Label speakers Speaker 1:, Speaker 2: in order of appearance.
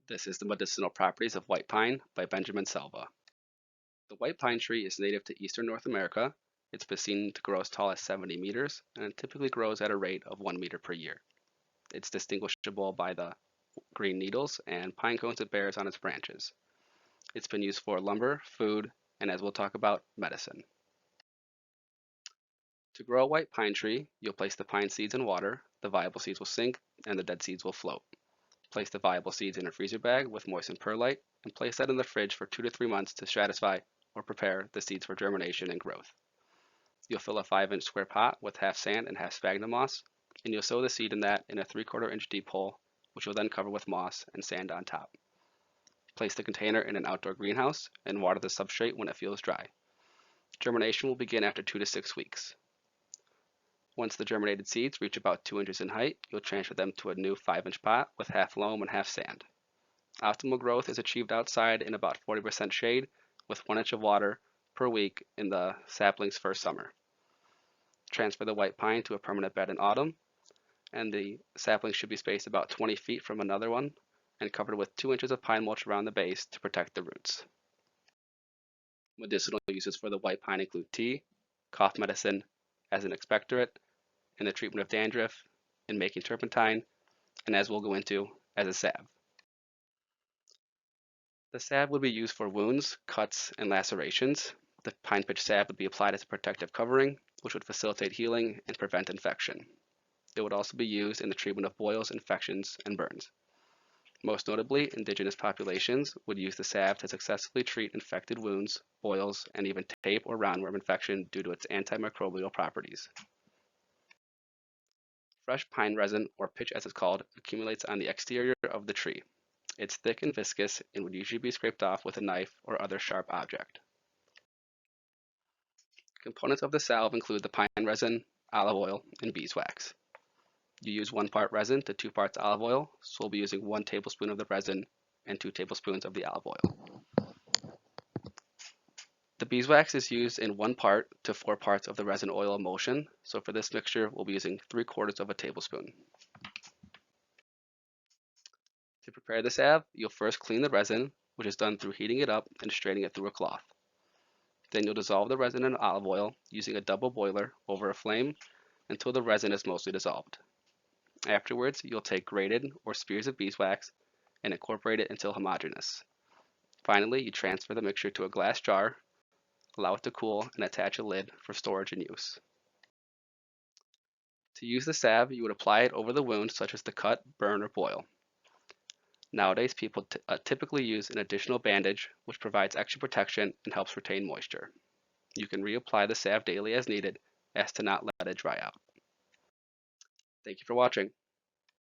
Speaker 1: This is The Medicinal Properties of White Pine by Benjamin Selva. The white pine tree is native to eastern North America. It's been seen to grow as tall as 70 meters, and it typically grows at a rate of 1 meter per year. It's distinguishable by the green needles and pine cones it bears on its branches. It's been used for lumber, food, and as we'll talk about, medicine. To grow a white pine tree, you'll place the pine seeds in water, the viable seeds will sink, and the dead seeds will float. Place the viable seeds in a freezer bag with moistened perlite and place that in the fridge for 2 to 3 months to stratify or prepare the seeds for germination and growth. You'll fill a 5-inch square pot with half sand and half sphagnum moss, and you'll sow the seed in that in a 3/4 inch deep hole, which you'll then cover with moss and sand on top. Place the container in an outdoor greenhouse and water the substrate when it feels dry. Germination will begin after 2 to 6 weeks. Once the germinated seeds reach about 2 inches in height, you'll transfer them to a new 5-inch pot with half loam and half sand. Optimal growth is achieved outside in about 40% shade with 1 inch of water per week in the sapling's first summer. Transfer the white pine to a permanent bed in autumn, and the sapling should be spaced about 20 feet from another one and covered with 2 inches of pine mulch around the base to protect the roots. Medicinal uses for the white pine include tea, cough medicine, as an expectorant, in the treatment of dandruff, in making turpentine, and as we'll go into, as a salve. The salve would be used for wounds, cuts, and lacerations. The pine pitch salve would be applied as a protective covering, which would facilitate healing and prevent infection. It would also be used in the treatment of boils, infections, and burns. Most notably, indigenous populations would use the salve to successfully treat infected wounds, boils, and even tape or roundworm infection due to its antimicrobial properties. Fresh pine resin, or pitch as it's called, accumulates on the exterior of the tree. It's thick and viscous and would usually be scraped off with a knife or other sharp object. Components of the salve include the pine resin, olive oil, and beeswax. You use 1 part resin to 2 parts olive oil, so we'll be using 1 tablespoon of the resin and 2 tablespoons of the olive oil. The beeswax is used in 1 part to 4 parts of the resin oil emulsion, so for this mixture we'll be using 3/4 of a tablespoon. To prepare the salve, you'll first clean the resin, which is done through heating it up and straining it through a cloth. Then you'll dissolve the resin in olive oil using a double boiler over a flame until the resin is mostly dissolved. Afterwards, you'll take grated or spears of beeswax and incorporate it until homogeneous. Finally, you transfer the mixture to a glass jar, allow it to cool, and attach a lid for storage and use. To use the salve, you would apply it over the wound such as the cut, burn, or boil. Nowadays, people typically use an additional bandage, which provides extra protection and helps retain moisture. You can reapply the salve daily as needed, as to not let it dry out. Thank you for watching.